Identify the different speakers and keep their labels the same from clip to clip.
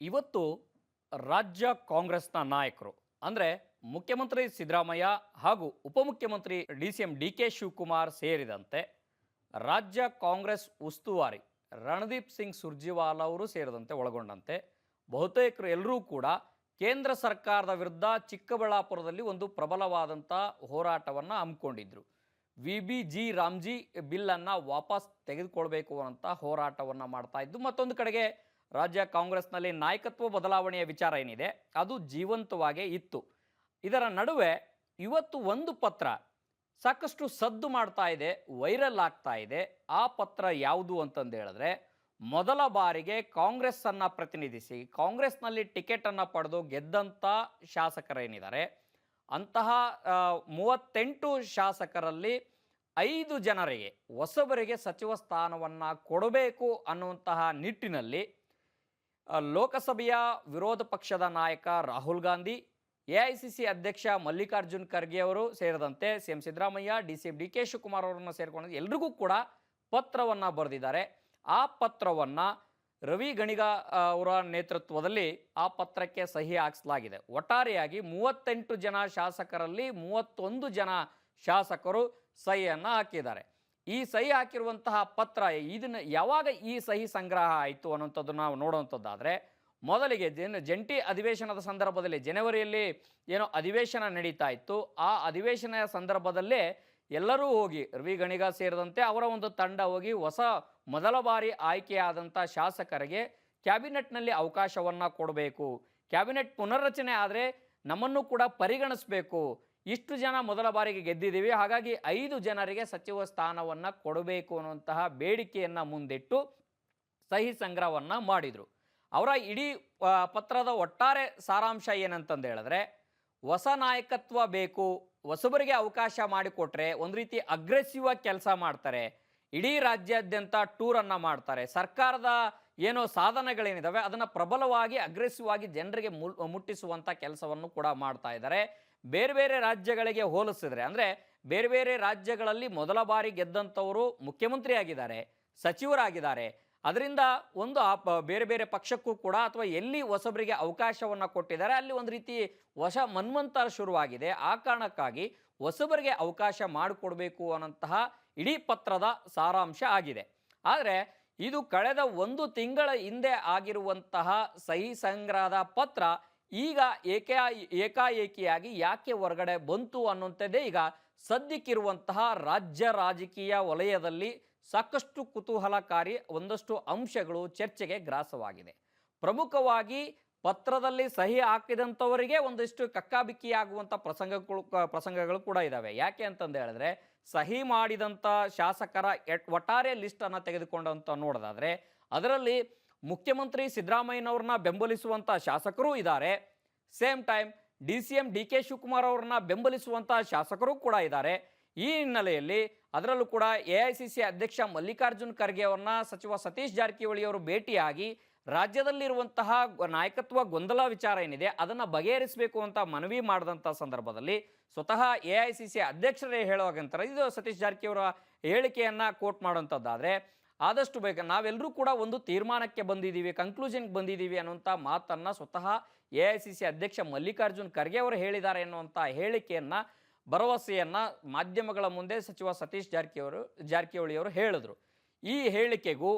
Speaker 1: ಇವತ್ತು ರಾಜ್ಯ ಕಾಂಗ್ರೆಸ್ನ ನಾಯಕರು ಅಂದರೆ ಮುಖ್ಯಮಂತ್ರಿ ಸಿದ್ದರಾಮಯ್ಯ ಹಾಗೂ ಉಪಮುಖ್ಯಮಂತ್ರಿ ಡಿ ಕೆ ಶಿವಕುಮಾರ್ ಸೇರಿದಂತೆ ರಾಜ್ಯ ಕಾಂಗ್ರೆಸ್ ಉಸ್ತುವಾರಿ ರಣದೀಪ್ ಸಿಂಗ್ ಸುರ್ಜೇವಾಲಾ ಅವರು ಸೇರಿದಂತೆ ಒಳಗೊಂಡಂತೆ ಬಹುತೇಕರು ಎಲ್ಲರೂ ಕೂಡ ಕೇಂದ್ರ ಸರ್ಕಾರದ ವಿರುದ್ಧ ಚಿಕ್ಕಬಳ್ಳಾಪುರದಲ್ಲಿ ಒಂದು ಪ್ರಬಲವಾದಂಥ ಹೋರಾಟವನ್ನು ಹಮ್ಮಿಕೊಂಡಿದ್ರು. ವಿ ರಾಮ್ಜಿ ಬಿಲ್ಲನ್ನು ವಾಪಸ್ ತೆಗೆದುಕೊಳ್ಬೇಕು ಅಂತ ಹೋರಾಟವನ್ನು ಮಾಡ್ತಾ ಇದ್ದು, ಮತ್ತೊಂದು ಕಡೆಗೆ ರಾಜ್ಯ ಕಾಂಗ್ರೆಸ್ನಲ್ಲಿ ನಾಯಕತ್ವ ಬದಲಾವಣೆಯ ವಿಚಾರ ಏನಿದೆ ಅದು ಜೀವಂತವಾಗೇ ಇತ್ತು. ಇದರ ನಡುವೆ ಇವತ್ತು ಒಂದು ಪತ್ರ ಸಾಕಷ್ಟು ಸದ್ದು ಮಾಡ್ತಾ ಇದೆ, ವೈರಲ್ ಆಗ್ತಾ ಇದೆ. ಆ ಪತ್ರ ಯಾವುದು ಅಂತಂದು ಹೇಳಿದ್ರೆ, ಮೊದಲ ಬಾರಿಗೆ ಕಾಂಗ್ರೆಸ್ಸನ್ನು ಪ್ರತಿನಿಧಿಸಿ ಕಾಂಗ್ರೆಸ್ನಲ್ಲಿ ಟಿಕೆಟನ್ನು ಪಡೆದು ಗೆದ್ದಂಥ ಶಾಸಕರೇನಿದ್ದಾರೆ ಅಂತಹ 38 ಶಾಸಕರಲ್ಲಿ 5 ಜನರಿಗೆ ಹೊಸಬರಿಗೆ ಸಚಿವ ಸ್ಥಾನವನ್ನು ಕೊಡಬೇಕು ಅನ್ನುವಂತಹ ನಿಟ್ಟಿನಲ್ಲಿ ಲೋಕಸಭೆಯ ವಿರೋಧ ಪಕ್ಷದ ನಾಯಕ ರಾಹುಲ್ ಗಾಂಧಿ, ಎಐಸಿಸಿ ಅಧ್ಯಕ್ಷ ಮಲ್ಲಿಕಾರ್ಜುನ್ ಖರ್ಗೆ ಅವರು ಸೇರಿದಂತೆ ಸಿಎಂ ಸಿದ್ದರಾಮಯ್ಯ, ಡಿ ಕೆ ಶಿವಕುಮಾರ್ ಅವರನ್ನು ಸೇರಿಕೊಂಡು ಎಲ್ರಿಗೂ ಕೂಡ ಪತ್ರವನ್ನು ಬರೆದಿದ್ದಾರೆ. ಆ ಪತ್ರವನ್ನು ರವಿ ಗಣಿಗ ಅವರ ನೇತೃತ್ವದಲ್ಲಿ ಆ ಪತ್ರಕ್ಕೆ ಸಹಿ ಹಾಕಿಸಲಾಗಿದೆ. ಒಟ್ಟಾರೆಯಾಗಿ 38 ಜನ ಶಾಸಕರಲ್ಲಿ 31 ಜನ ಶಾಸಕರು ಸಹಿಯನ್ನು ಹಾಕಿದ್ದಾರೆ. ಈ ಸಹಿ ಹಾಕಿರುವಂತಹ ಪತ್ರ ಇದನ್ನು ಯಾವಾಗ ಈ ಸಹಿ ಸಂಗ್ರಹ ಆಯಿತು ಅನ್ನೋಂಥದ್ದು ನಾವು ನೋಡುವಂಥದ್ದಾದರೆ, ಮೊದಲಿಗೆ ಜಂಟಿ ಅಧಿವೇಶನದ ಸಂದರ್ಭದಲ್ಲಿ ಜನವರಿಯಲ್ಲಿ ಏನೋ ಅಧಿವೇಶನ ನಡೀತಾ ಇತ್ತು. ಆ ಅಧಿವೇಶನ ಸಂದರ್ಭದಲ್ಲೇ ಎಲ್ಲರೂ ಹೋಗಿ ರವಿ ಗಣಿಗ ಸೇರಿದಂತೆ ಅವರ ಒಂದು ತಂಡ ಹೋಗಿ ಮೊದಲ ಬಾರಿ ಆಯ್ಕೆಯಾದಂಥ ಶಾಸಕರಿಗೆ ಕ್ಯಾಬಿನೆಟ್ನಲ್ಲಿ ಅವಕಾಶವನ್ನು ಕೊಡಬೇಕು, ಕ್ಯಾಬಿನೆಟ್ ಪುನರ್ರಚನೆ ಆದರೆ ನಮ್ಮನ್ನು ಕೂಡ ಪರಿಗಣಿಸಬೇಕು, ಇಷ್ಟು ಜನ ಮೊದಲ ಬಾರಿಗೆ ಗೆದ್ದಿದ್ದೀವಿ, ಹಾಗಾಗಿ 5 ಜನರಿಗೆ ಸಚಿವ ಸ್ಥಾನವನ್ನು ಕೊಡಬೇಕು ಅನ್ನುವಂತಹ ಬೇಡಿಕೆಯನ್ನು ಮುಂದಿಟ್ಟು ಸಹಿ ಸಂಗ್ರಹವನ್ನು ಮಾಡಿದರು. ಅವರ ಇಡೀ ಪತ್ರದ ಒಟ್ಟಾರೆ ಸಾರಾಂಶ ಏನಂತಂದು ಹೇಳಿದ್ರೆ, ಹೊಸ ನಾಯಕತ್ವ ಬೇಕು, ಹೊಸಬರಿಗೆ ಅವಕಾಶ ಮಾಡಿಕೊಟ್ರೆ ಒಂದು ರೀತಿ ಅಗ್ರೆಸಿವ್ ಆಗಿ ಕೆಲಸ ಮಾಡ್ತಾರೆ, ಇಡೀ ರಾಜ್ಯಾದ್ಯಂತ ಟೂರನ್ನು ಮಾಡ್ತಾರೆ, ಸರ್ಕಾರದ ಏನೋ ಸಾಧನೆಗಳೇನಿದ್ದಾವೆ ಅದನ್ನು ಪ್ರಬಲವಾಗಿ ಅಗ್ರೆಸಿವ್ ಆಗಿ ಜನರಿಗೆ ಮುಟ್ಟಿಸುವಂಥ ಕೆಲಸವನ್ನು ಕೂಡ ಮಾಡ್ತಾ ಇದ್ದಾರೆ. ಬೇರೆ ಬೇರೆ ರಾಜ್ಯಗಳಿಗೆ ಹೋಲಿಸಿದ್ರೆ, ಅಂದರೆ ಬೇರೆ ಬೇರೆ ರಾಜ್ಯಗಳಲ್ಲಿ ಮೊದಲ ಬಾರಿ ಗೆದ್ದಂಥವರು ಮುಖ್ಯಮಂತ್ರಿ ಆಗಿದ್ದಾರೆ, ಸಚಿವರಾಗಿದ್ದಾರೆ. ಅದರಿಂದ ಒಂದು ಬೇರೆ ಬೇರೆ ಪಕ್ಷಕ್ಕೂ ಕೂಡ ಅಥವಾ ಎಲ್ಲಿ ಹೊಸಬರಿಗೆ ಅವಕಾಶವನ್ನು ಕೊಟ್ಟಿದ್ದಾರೆ ಅಲ್ಲಿ ಒಂದು ರೀತಿ ಹೊಸ ಮನ್ವಂತರ ಶುರುವಾಗಿದೆ. ಆ ಕಾರಣಕ್ಕಾಗಿ ಹೊಸಬರಿಗೆ ಅವಕಾಶ ಮಾಡಿಕೊಡ್ಬೇಕು ಅನ್ನೋಂತಹ ಇಡೀ ಪತ್ರದ ಸಾರಾಂಶ ಆಗಿದೆ. ಆದರೆ ಇದು ಕಳೆದ 1 ತಿಂಗಳ ಹಿಂದೆ ಆಗಿರುವಂತಹ ಸಹಿ ಸಂಗ್ರಹದ ಪತ್ರ ಈಗ ಏಕಾಏಕಿಯಾಗಿ ಯಾಕೆ ಹೊರಗಡೆ ಬಂತು ಅನ್ನುವಂಥದ್ದೇ ಈಗ ಸದ್ಯಕ್ಕಿರುವಂತಹ ರಾಜ್ಯ ರಾಜಕೀಯ ವಲಯದಲ್ಲಿ ಸಾಕಷ್ಟು ಕುತೂಹಲಕಾರಿ ಒಂದಷ್ಟು ಅಂಶಗಳು ಚರ್ಚೆಗೆ ಗ್ರಾಸವಾಗಿದೆ. ಪ್ರಮುಖವಾಗಿ ಪತ್ರದಲ್ಲಿ ಸಹಿ ಹಾಕಿದಂಥವರಿಗೆ ಒಂದಿಷ್ಟು ಕಕ್ಕಾಬಿಕ್ಕಿಯಾಗುವಂಥ ಪ್ರಸಂಗಗಳು ಕೂಡ ಇದ್ದಾವೆ. ಯಾಕೆ ಅಂತಂದು ಹೇಳಿದ್ರೆ, ಸಹಿ ಮಾಡಿದಂಥ ಶಾಸಕರ ಒಟ್ಟಾರೆ ಲಿಸ್ಟನ್ನು ತೆಗೆದುಕೊಂಡಂತ ನೋಡೋದಾದರೆ ಅದರಲ್ಲಿ ಮುಖ್ಯಮಂತ್ರಿ ಸಿದ್ದರಾಮಯ್ಯನವ್ರನ್ನ ಬೆಂಬಲಿಸುವಂಥ ಶಾಸಕರು ಇದ್ದಾರೆ, same time D K Shivakumar ಅವ್ರನ್ನ ಬೆಂಬಲಿಸುವಂಥ ಶಾಸಕರು ಕೂಡ ಇದ್ದಾರೆ. ಈ ಹಿನ್ನೆಲೆಯಲ್ಲಿ ಅದರಲ್ಲೂ ಕೂಡ ಎಐಸಿಸಿ ಅಧ್ಯಕ್ಷ ಮಲ್ಲಿಕಾರ್ಜುನ್ ಖರ್ಗೆ ಅವ್ರನ್ನ ಸಚಿವ ಸತೀಶ್ ಜಾರಕಿಹೊಳಿ ಅವರು ಭೇಟಿಯಾಗಿ ರಾಜ್ಯದಲ್ಲಿರುವಂತಹ ನಾಯಕತ್ವ ಗೊಂದಲ ವಿಚಾರ ಏನಿದೆ ಅದನ್ನು ಬಗೆಹರಿಸಬೇಕು ಅಂತ ಮನವಿ ಮಾಡಿದಂಥ ಸಂದರ್ಭದಲ್ಲಿ ಸ್ವತಃ ಎಐಸಿಸಿ ಅಧ್ಯಕ್ಷರೇ ಹೇಳುವಾಗಂತಾರೆ, ಇದು ಸತೀಶ್ ಜಾರಕಿಹೊಳಿ ಅವರ ಹೇಳಿಕೆಯನ್ನು ಕೋಟ್ ಮಾಡುವಂಥದ್ದಾದರೆ, ಆದಷ್ಟು ಬೇಗ ನಾವೆಲ್ಲರೂ ಕೂಡ ಒಂದು ತೀರ್ಮಾನಕ್ಕೆ ಬಂದಿದ್ದೀವಿ, ಕನ್ಕ್ಲೂಷನ್ಗೆ ಬಂದಿದ್ದೀವಿ ಅನ್ನುವಂಥ ಮಾತನ್ನು ಸ್ವತಃ ಎಐಸಿಸಿ ಅಧ್ಯಕ್ಷ ಮಲ್ಲಿಕಾರ್ಜುನ್ ಖರ್ಗೆ ಅವರು ಹೇಳಿದ್ದಾರೆ ಎನ್ನುವಂಥ ಹೇಳಿಕೆಯನ್ನು, ಭರವಸೆಯನ್ನು ಮಾಧ್ಯಮಗಳ ಮುಂದೆ ಸಚಿವ ಸತೀಶ್ ಜಾರಕಿಹೊಳಿ ಅವರು ಹೇಳಿದ್ರು. ಈ ಹೇಳಿಕೆಗೂ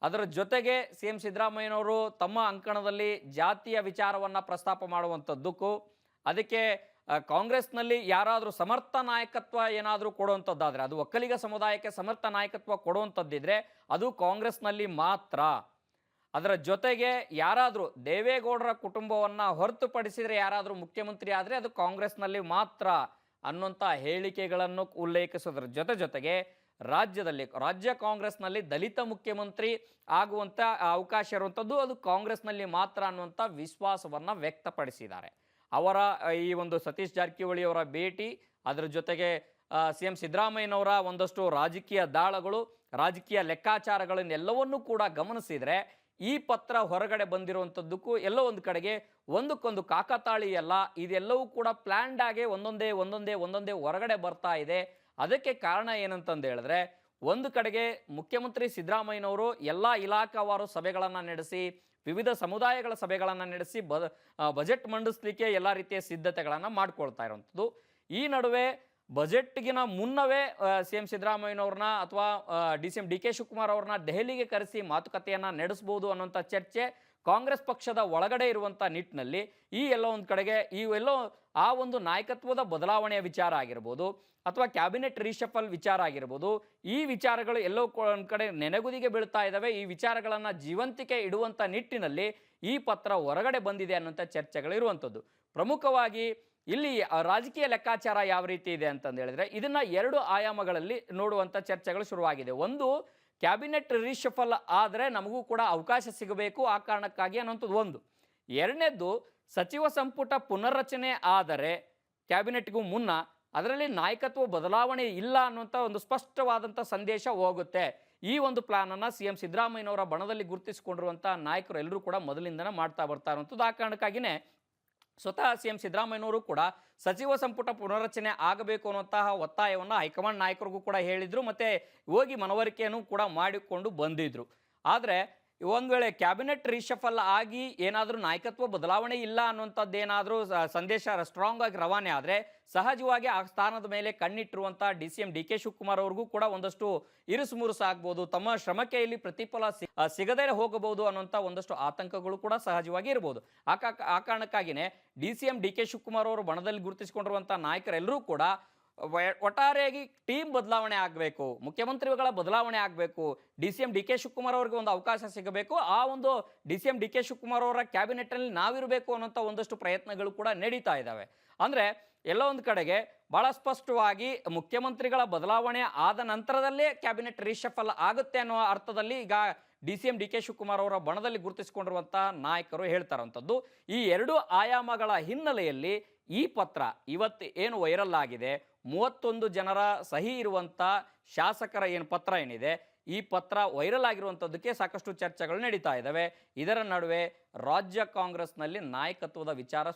Speaker 1: ಅದರ ಜೊತೆಗೆ ಸಿಎಂ ಸಿದ್ದರಾಮಯ್ಯನವರು ತಮ್ಮ ಅಂಕಣದಲ್ಲಿ ಜಾತಿಯ ವಿಚಾರವನ್ನು ಪ್ರಸ್ತಾಪ ಮಾಡುವಂಥದ್ದಕ್ಕೂ, ಅದಕ್ಕೆ ಕಾಂಗ್ರೆಸ್ನಲ್ಲಿ ಯಾರಾದರೂ ಸಮರ್ಥ ನಾಯಕತ್ವ ಏನಾದರೂ ಕೊಡುವಂಥದ್ದಾದರೆ, ಅದು ಒಕ್ಕಲಿಗ ಸಮುದಾಯಕ್ಕೆ ಸಮರ್ಥ ನಾಯಕತ್ವ ಕೊಡುವಂಥದ್ದಿದ್ರೆ ಅದು ಕಾಂಗ್ರೆಸ್ನಲ್ಲಿ ಮಾತ್ರ, ಅದರ ಜೊತೆಗೆ ಯಾರಾದರೂ ದೇವೇಗೌಡರ ಕುಟುಂಬವನ್ನು ಹೊರತುಪಡಿಸಿದರೆ ಯಾರಾದರೂ ಮುಖ್ಯಮಂತ್ರಿ ಆದರೆ ಅದು ಕಾಂಗ್ರೆಸ್ನಲ್ಲಿ ಮಾತ್ರ ಅನ್ನುವಂಥ ಹೇಳಿಕೆಗಳನ್ನು ಉಲ್ಲೇಖಿಸೋದ್ರ ಜೊತೆಗೆ ರಾಜ್ಯ ಕಾಂಗ್ರೆಸ್ನಲ್ಲಿ ದಲಿತ ಮುಖ್ಯಮಂತ್ರಿ ಆಗುವಂಥ ಅವಕಾಶ ಇರುವಂಥದ್ದು ಅದು ಕಾಂಗ್ರೆಸ್ನಲ್ಲಿ ಮಾತ್ರ ಅನ್ನುವಂಥ ವಿಶ್ವಾಸವನ್ನು ವ್ಯಕ್ತಪಡಿಸಿದ್ದಾರೆ. ಅವರ ಈ ಒಂದು ಸತೀಶ್ ಜಾರಕಿಹೊಳಿ ಅವರ ಭೇಟಿ, ಅದರ ಜೊತೆಗೆ ಸಿಎಂ ಸಿದ್ದರಾಮಯ್ಯನವರ ಒಂದಷ್ಟು ರಾಜಕೀಯ ದಾಳಗಳು, ರಾಜಕೀಯ ಲೆಕ್ಕಾಚಾರಗಳನ್ನೆಲ್ಲವನ್ನೂ ಕೂಡ ಗಮನಿಸಿದರೆ ಈ ಪತ್ರ ಹೊರಗಡೆ ಬಂದಿರುವಂಥದ್ದಕ್ಕೂ ಎಲ್ಲೋ ಒಂದು ಕಡೆಗೆ ಒಂದಕ್ಕೊಂದು ಕಾಕತಾಳೀಯಲ್ಲ, ಇದೆಲ್ಲವೂ ಕೂಡ ಪ್ಲ್ಯಾಂಡ್ ಆಗಿ ಒಂದೊಂದೇ ಹೊರಗಡೆ ಬರ್ತಾ ಇದೆ. ಅದಕ್ಕೆ ಕಾರಣ ಏನಂತಂದು ಹೇಳಿದ್ರೆ, ಒಂದು ಕಡೆಗೆ ಮುಖ್ಯಮಂತ್ರಿ ಸಿದ್ದರಾಮಯ್ಯನವರು ಎಲ್ಲ ಇಲಾಖಾವಾರು ಸಭೆಗಳನ್ನು ನಡೆಸಿ ವಿವಿಧ ಸಮುದಾಯಗಳ ಸಭೆಗಳನ್ನು ನಡೆಸಿ ಬಜೆಟ್ ಮಂಡಿಸಲಿಕ್ಕೆ ಎಲ್ಲ ರೀತಿಯ ಸಿದ್ಧತೆಗಳನ್ನು ಮಾಡ್ಕೊಳ್ತಾ ಇರುವಂಥದ್ದು. ಈ ನಡುವೆ ಬಜೆಟ್ಗಿನ ಮುನ್ನವೇ ಸಿ ಎಂ ಸಿದ್ದರಾಮಯ್ಯನವ್ರನ್ನ ಅಥವಾ D C M D K Shivakumar ಅವ್ರನ್ನ ದೆಹಲಿಗೆ ಕರೆಸಿ ಮಾತುಕತೆಯನ್ನು ನಡೆಸ್ಬೋದು ಅನ್ನೋಂಥ ಚರ್ಚೆ ಕಾಂಗ್ರೆಸ್ ಪಕ್ಷದ ಒಳಗಡೆ ಇರುವಂಥ ನಿಟ್ಟಿನಲ್ಲಿ ಈ ಎಲ್ಲೋ ಒಂದು ಕಡೆಗೆ ಆ ಒಂದು ನಾಯಕತ್ವದ ಬದಲಾವಣೆಯ ವಿಚಾರ ಆಗಿರ್ಬೋದು ಅಥವಾ ಕ್ಯಾಬಿನೆಟ್ ರೀಶಫಲ್ ವಿಚಾರ ಆಗಿರ್ಬೋದು, ಈ ವಿಚಾರಗಳು ಎಲ್ಲೋ ಒಂದು ಕಡೆ ನೆನೆಗುದಿಗೆ ಬೀಳ್ತಾ ಇದ್ದಾವೆ. ಈ ವಿಚಾರಗಳನ್ನು ಜೀವಂತಿಕೆ ಇಡುವಂಥ ನಿಟ್ಟಿನಲ್ಲಿ ಈ ಪತ್ರ ಹೊರಗಡೆ ಬಂದಿದೆ ಅನ್ನೋಂಥ ಚರ್ಚೆಗಳು ಇರುವಂಥದ್ದು. ಪ್ರಮುಖವಾಗಿ ಇಲ್ಲಿ ರಾಜಕೀಯ ಲೆಕ್ಕಾಚಾರ ಯಾವ ರೀತಿ ಇದೆ ಅಂತಂದು ಹೇಳಿದ್ರೆ ಇದನ್ನ 2 ಆಯಾಮಗಳಲ್ಲಿ ನೋಡುವಂಥ ಚರ್ಚೆಗಳು ಶುರುವಾಗಿದೆ. ಒಂದು, ಕ್ಯಾಬಿನೆಟ್ ರೀಶಫಲ್ ಆದರೆ ನಮಗೂ ಕೂಡ ಅವಕಾಶ ಸಿಗಬೇಕು ಆ ಕಾರಣಕ್ಕಾಗಿ ಅನ್ನೋಂಥದ್ದು ಒಂದು. ಎರಡನೇದ್ದು, ಸಚಿವ ಸಂಪುಟ ಪುನರ್ರಚನೆ ಆದರೆ ಕ್ಯಾಬಿನೆಟ್ಗೂ ಮುನ್ನ ಅದರಲ್ಲಿ ನಾಯಕತ್ವ ಬದಲಾವಣೆ ಇಲ್ಲ ಅನ್ನುವಂಥ ಒಂದು ಸ್ಪಷ್ಟವಾದಂಥ ಸಂದೇಶ ಹೋಗುತ್ತೆ. ಈ ಒಂದು ಪ್ಲಾನನ್ನು ಸಿ ಎಂ ಸಿದ್ದರಾಮಯ್ಯನವರ ಬಣದಲ್ಲಿ ಗುರುತಿಸಿಕೊಂಡಿರುವಂಥ ನಾಯಕರು ಎಲ್ಲರೂ ಕೂಡ ಮೊದಲಿಂದನೇ ಮಾಡ್ತಾ ಬರ್ತಾ ಇರುವಂಥದ್ದು. ಆ ಕಾರಣಕ್ಕಾಗಿಯೇ ಸ್ವತಃ ಸಿ ಎಂ ಸಿದ್ದರಾಮಯ್ಯನವರು ಕೂಡ ಸಚಿವ ಸಂಪುಟ ಪುನರ್ರಚನೆ ಆಗಬೇಕು ಅನ್ನುವಂತಹ ಒತ್ತಾಯವನ್ನು ಹೈಕಮಾಂಡ್ ನಾಯಕರಿಗೂ ಕೂಡ ಹೇಳಿದರು, ಮತ್ತು ಹೋಗಿ ಮನವರಿಕೆಯನ್ನು ಕೂಡ ಮಾಡಿಕೊಂಡು ಬಂದಿದ್ದರು. ಆದರೆ ಒಂದು ವೇಳೆ ಕ್ಯಾಬಿನೆಟ್ ರೀಶಫಲ್ ಆಗಿ ಏನಾದರೂ ನಾಯಕತ್ವ ಬದಲಾವಣೆ ಇಲ್ಲ ಅನ್ನುವಂಥದ್ದೇನಾದರೂ ಸಂದೇಶ ಸ್ಟ್ರಾಂಗ್ ಆಗಿ ರವಾನೆ ಆದರೆ ಸಹಜವಾಗಿ ಆ ಸ್ಥಾನದ ಮೇಲೆ ಕಣ್ಣಿಟ್ಟಿರುವಂಥ D C M D K Shivakumar ಅವ್ರಿಗೂ ಕೂಡ ಒಂದಷ್ಟು ಇರುಸುಮುರುಸು ಆಗ್ಬೋದು, ತಮ್ಮ ಶ್ರಮಕ್ಕೆ ಇಲ್ಲಿ ಪ್ರತಿಫಲ ಸಿಗದೇ ಹೋಗಬಹುದು ಅನ್ನುವಂಥ ಒಂದಷ್ಟು ಆತಂಕಗಳು ಕೂಡ ಸಹಜವಾಗಿ ಇರ್ಬೋದು. ಆ ಕಾರಣಕ್ಕಾಗಿಯೇ D C M D K Shivakumar ಅವರು ಬಣದಲ್ಲಿ ಗುರುತಿಸಿಕೊಂಡಿರುವಂಥ ನಾಯಕರೆಲ್ಲರೂ ಕೂಡ ಒಟ್ಟಾರೆಯಾಗಿ ಟೀಮ್ ಬದಲಾವಣೆ ಆಗಬೇಕು, ಮುಖ್ಯಮಂತ್ರಿಗಳ ಬದಲಾವಣೆ ಆಗಬೇಕು, D C M D K Shivakumar ಅವರಿಗೆ ಒಂದು ಅವಕಾಶ ಸಿಗಬೇಕು, ಆ ಒಂದು D C M D K Shivakumar ಅವರ ಕ್ಯಾಬಿನೆಟ್ನಲ್ಲಿ ನಾವಿರಬೇಕು ಅನ್ನೋಂಥ ಒಂದಷ್ಟು ಪ್ರಯತ್ನಗಳು ಕೂಡ ನಡೀತಾ ಇದ್ದಾವೆ. ಅಂದರೆ ಎಲ್ಲೋ ಒಂದು ಕಡೆಗೆ ಭಾಳ ಸ್ಪಷ್ಟವಾಗಿ ಮುಖ್ಯಮಂತ್ರಿಗಳ ಬದಲಾವಣೆ ಆದ ನಂತರದಲ್ಲೇ ಕ್ಯಾಬಿನೆಟ್ ರೀಶಫಲ್ ಆಗುತ್ತೆ ಅನ್ನೋ ಅರ್ಥದಲ್ಲಿ ಈಗ D C M D K Shivakumar ಅವರ ಬಣದಲ್ಲಿ ಗುರುತಿಸಿಕೊಂಡಿರುವಂಥ ನಾಯಕರು ಹೇಳ್ತಾರಂಥದ್ದು. ಈ 2 ಆಯಾಮಗಳ ಹಿನ್ನೆಲೆಯಲ್ಲಿ ಈ ಪತ್ರ ಇವತ್ತು ಏನು ವೈರಲ್ ಆಗಿದೆ, 31 ಜನರ ಸಹಿ ಇರುವಂಥ ಶಾಸಕರ ಪತ್ರ ಏನಿದೆ, ಈ ಪತ್ರ ವೈರಲ್ ಆಗಿರುವಂಥದ್ದಕ್ಕೆ ಸಾಕಷ್ಟು ಚರ್ಚೆಗಳು ನಡೀತಾ ಇದ್ದಾವೆ. ಇದರ ನಡುವೆ ರಾಜ್ಯ ಕಾಂಗ್ರೆಸ್ನಲ್ಲಿ ನಾಯಕತ್ವದ ವಿಚಾರ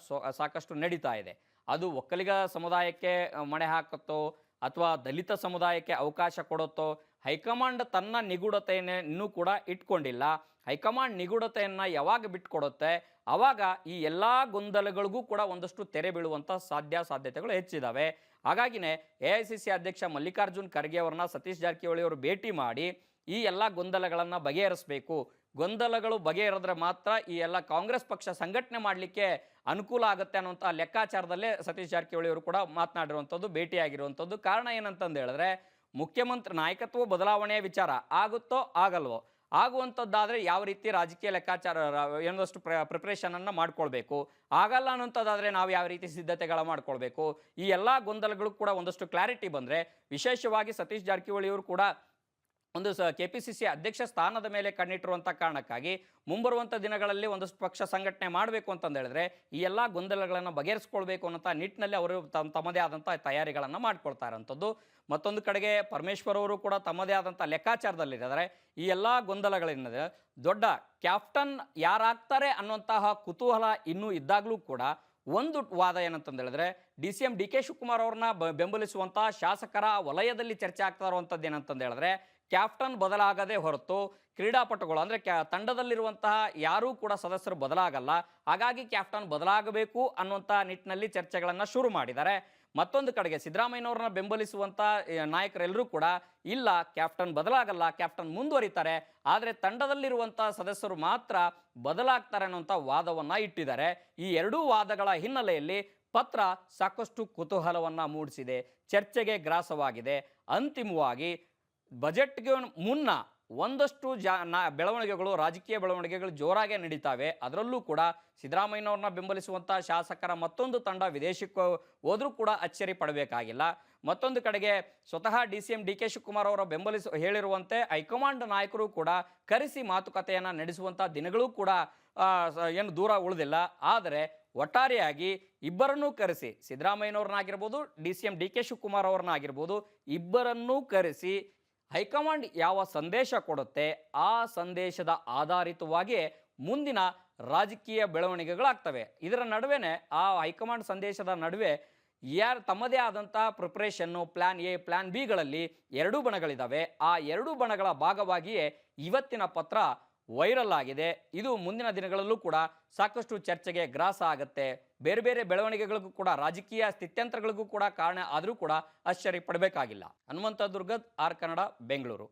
Speaker 1: ಸಾಕಷ್ಟು ನಡೀತಾ ಇದೆ. ಅದು ಒಕ್ಕಲಿಗ ಸಮುದಾಯಕ್ಕೆ ಮಣೆ ಹಾಕುತ್ತೋ ಅಥವಾ ದಲಿತ ಸಮುದಾಯಕ್ಕೆ ಅವಕಾಶ ಕೊಡುತ್ತೋ, ಹೈಕಮಾಂಡ್ ತನ್ನ ನಿಗೂಢತೆಯನ್ನು ಇನ್ನೂ ಕೂಡ ಇಟ್ಕೊಂಡಿಲ್ಲ. ಹೈಕಮಾಂಡ್ ನಿಗೂಢತೆಯನ್ನು ಯಾವಾಗ ಬಿಟ್ಕೊಡುತ್ತೆ ಆವಾಗ ಈ ಎಲ್ಲ ಗೊಂದಲಗಳಿಗೂ ಕೂಡ ಒಂದಷ್ಟು ತೆರೆ ಬೀಳುವಂಥ ಸಾಧ್ಯತೆಗಳು ಹೆಚ್ಚಿದ್ದಾವೆ. ಹಾಗಾಗಿನೇ AICC ಅಧ್ಯಕ್ಷ ಮಲ್ಲಿಕಾರ್ಜುನ್ ಖರ್ಗೆ ಅವರನ್ನ ಸತೀಶ್ ಜಾರಕಿಹೊಳಿ ಅವರು ಭೇಟಿ ಮಾಡಿ ಈ ಎಲ್ಲ ಗೊಂದಲಗಳನ್ನು ಬಗೆಹರಿಸಬೇಕು, ಗೊಂದಲಗಳು ಬಗೆಹರಿದ್ರೆ ಮಾತ್ರ ಈ ಎಲ್ಲ ಕಾಂಗ್ರೆಸ್ ಪಕ್ಷ ಸಂಘಟನೆ ಮಾಡಲಿಕ್ಕೆ ಅನುಕೂಲ ಆಗುತ್ತೆ ಅನ್ನುವಂಥ ಲೆಕ್ಕಾಚಾರದಲ್ಲೇ ಸತೀಶ್ ಜಾರಕಿಹೊಳಿ ಅವರು ಕೂಡ ಮಾತನಾಡಿರುವಂಥದ್ದು, ಭೇಟಿಯಾಗಿರುವಂಥದ್ದು. ಕಾರಣ ಏನಂತಂದು ಹೇಳಿದ್ರೆ ಮುಖ್ಯಮಂತ್ರಿ ನಾಯಕತ್ವ ಬದಲಾವಣೆಯ ವಿಚಾರ ಆಗುತ್ತೋ ಆಗಲ್ವೋ, ಆಗುವಂಥದ್ದಾದರೆ ಯಾವ ರೀತಿ ರಾಜಕೀಯ ಲೆಕ್ಕಾಚಾರ ಏನಷ್ಟು ಪ್ರಿಪ್ರೇಷನನ್ನು ಮಾಡ್ಕೊಳ್ಬೇಕು, ಆಗಲ್ಲ ಅನ್ನೋಂಥದ್ದಾದರೆ ನಾವು ಯಾವ ರೀತಿ ಸಿದ್ಧತೆಗಳ ಮಾಡ್ಕೊಳ್ಬೇಕು, ಈ ಎಲ್ಲ ಗೊಂದಲಗಳು ಕೂಡ ಒಂದಷ್ಟು ಕ್ಲಾರಿಟಿ ಬಂದರೆ, ವಿಶೇಷವಾಗಿ ಸತೀಶ್ ಜಾರಕಿಹೊಳಿಯವರು ಕೂಡ ಒಂದು KPCC ಅಧ್ಯಕ್ಷ ಸ್ಥಾನದ ಮೇಲೆ ಕಣ್ಣಿಟ್ಟಿರುವಂಥ ಕಾರಣಕ್ಕಾಗಿ ಮುಂಬರುವಂಥ ದಿನಗಳಲ್ಲಿ ಒಂದಷ್ಟು ಪಕ್ಷ ಸಂಘಟನೆ ಮಾಡಬೇಕು ಅಂತಂದು ಹೇಳಿದ್ರೆ ಈ ಎಲ್ಲ ಗೊಂದಲಗಳನ್ನು ಬಗೆಹರಿಸ್ಕೊಳ್ಬೇಕು ಅನ್ನೋಂಥ ನಿಟ್ಟಿನಲ್ಲಿ ಅವರು ತಮ್ಮದೇ ಆದಂಥ ತಯಾರಿಗಳನ್ನು ಮಾಡ್ಕೊಳ್ತಾ ಇರೋಂಥದ್ದು. ಮತ್ತೊಂದು ಕಡೆಗೆ ಪರಮೇಶ್ವರ್ ಅವರು ಕೂಡ ತಮ್ಮದೇ ಆದಂಥ ಲೆಕ್ಕಾಚಾರದಲ್ಲಿದ್ದಾರೆ. ಈ ಎಲ್ಲ ಗೊಂದಲಗಳೇನಿದೆ, ದೊಡ್ಡ ಕ್ಯಾಪ್ಟನ್ ಯಾರಾಗ್ತಾರೆ ಅನ್ನುವಂತಹ ಕುತೂಹಲ ಇನ್ನೂ ಇದ್ದಾಗಲೂ ಕೂಡ ಒಂದು ವಾದ ಏನಂತಂದು ಹೇಳಿದ್ರೆ D C M D K Shivakumar ಅವ್ರನ್ನ ಬೆಂಬಲಿಸುವಂಥ ಶಾಸಕರ ವಲಯದಲ್ಲಿ ಚರ್ಚೆ ಆಗ್ತಾ ಇರುವಂಥದ್ದು ಏನಂತಂದು ಹೇಳಿದ್ರೆ ಕ್ಯಾಪ್ಟನ್ ಬದಲಾಗದೆ ಹೊರತು ಕ್ರೀಡಾಪಟುಗಳು ಅಂದರೆ ತಂಡದಲ್ಲಿರುವಂತಹ ಯಾರೂ ಕೂಡ ಸದಸ್ಯರು ಬದಲಾಗಲ್ಲ, ಹಾಗಾಗಿ ಕ್ಯಾಪ್ಟನ್ ಬದಲಾಗಬೇಕು ಅನ್ನುವಂಥ ನಿಟ್ಟಿನಲ್ಲಿ ಚರ್ಚೆಗಳನ್ನು ಶುರು ಮಾಡಿದ್ದಾರೆ. ಮತ್ತೊಂದು ಕಡೆಗೆ ಸಿದ್ದರಾಮಯ್ಯನವ್ರನ್ನ ಬೆಂಬಲಿಸುವಂಥ ನಾಯಕರೆಲ್ಲರೂ ಕೂಡ ಇಲ್ಲ, ಕ್ಯಾಪ್ಟನ್ ಬದಲಾಗಲ್ಲ, ಕ್ಯಾಪ್ಟನ್ ಮುಂದುವರಿತಾರೆ, ಆದರೆ ತಂಡದಲ್ಲಿರುವಂಥ ಸದಸ್ಯರು ಮಾತ್ರ ಬದಲಾಗ್ತಾರೆ ಅನ್ನುವಂಥ ವಾದವನ್ನು ಇಟ್ಟಿದ್ದಾರೆ. ಈ ಎರಡೂ ವಾದಗಳ ಹಿನ್ನೆಲೆಯಲ್ಲಿ ಪತ್ರ ಸಾಕಷ್ಟು ಕುತೂಹಲವನ್ನು ಮೂಡಿಸಿದೆ, ಚರ್ಚೆಗೆ ಗ್ರಾಸವಾಗಿದೆ. ಅಂತಿಮವಾಗಿ ಬಜೆಟ್ಗೆ ಮುನ್ನ ಒಂದಷ್ಟು ಬೆಳವಣಿಗೆಗಳು, ರಾಜಕೀಯ ಬೆಳವಣಿಗೆಗಳು ಜೋರಾಗೆ ನಡೀತಾವೆ. ಅದರಲ್ಲೂ ಕೂಡ ಸಿದ್ದರಾಮಯ್ಯನವ್ರನ್ನ ಬೆಂಬಲಿಸುವಂಥ ಶಾಸಕರ ಮತ್ತೊಂದು ತಂಡ ವಿದೇಶಕ್ಕೆ ಹೋದರೂ ಕೂಡ ಅಚ್ಚರಿ ಪಡಬೇಕಾಗಿಲ್ಲ. ಮತ್ತೊಂದು ಕಡೆಗೆ ಸ್ವತಃ D C M D K Shivakumar ಅವರ ಹೇಳಿರುವಂತೆ ಹೈಕಮಾಂಡ್ ನಾಯಕರು ಕೂಡ ಕರೆಸಿ ಮಾತುಕತೆಯನ್ನು ನಡೆಸುವಂಥ ದಿನಗಳೂ ಕೂಡ ಏನು ದೂರ ಉಳಿದಿಲ್ಲ. ಆದರೆ ಒಟ್ಟಾರೆಯಾಗಿ ಇಬ್ಬರನ್ನೂ ಕರೆಸಿ, ಸಿದ್ದರಾಮಯ್ಯನವ್ರನ್ನಾಗಿರ್ಬೋದು, D C M D K Shivakumar ಅವ್ರನ್ನಾಗಿರ್ಬೋದು, ಇಬ್ಬರನ್ನೂ ಕರೆಸಿ ಹೈಕಮಾಂಡ್ ಯಾವ ಸಂದೇಶ ಕೊಡುತ್ತೆ ಆ ಸಂದೇಶದ ಆಧಾರಿತವಾಗಿ ಮುಂದಿನ ರಾಜಕೀಯ ಬೆಳವಣಿಗೆಗಳಾಗ್ತವೆ. ಇದರ ನಡುವೆನೇ ಆ ಹೈಕಮಾಂಡ್ ಸಂದೇಶದ ನಡುವೆ ತಮ್ಮದೇ ಆದಂಥ ಪ್ರಿಪ್ರೇಷನ್ನು, ಪ್ಲ್ಯಾನ್ ಎ ಪ್ಲ್ಯಾನ್ ಬಿಗಳಲ್ಲಿ ಎರಡೂ ಬಣಗಳಿದ್ದಾವೆ. ಆ ಎರಡೂ ಬಣಗಳ ಭಾಗವಾಗಿಯೇ ಇವತ್ತಿನ ಪತ್ರ ವೈರಲ್ ಆಗಿದೆ. ಇದು ಮುಂದಿನ ದಿನಗಳಲ್ಲೂ ಕೂಡ ಸಾಕಷ್ಟು ಚರ್ಚೆಗೆ ಗ್ರಾಸ ಆಗುತ್ತೆ. ಬೇರೆ ಬೇರೆ ಬೆಳವಣಿಗೆಗಳಿಗೂ ಕೂಡ, ರಾಜಕೀಯ ಸ್ಥಿತ್ಯಂತರಗಳಿಗೂ ಕೂಡ ಕಾರಣ ಆದರೂ ಕೂಡ ಆಶ್ಚರ್ಯ ಪಡಬೇಕಾಗಿಲ್ಲ. ಹನುಮಂತ ದುರ್ಗದ್, ಆರ್ ಕನ್ನಡ, ಬೆಂಗಳೂರು.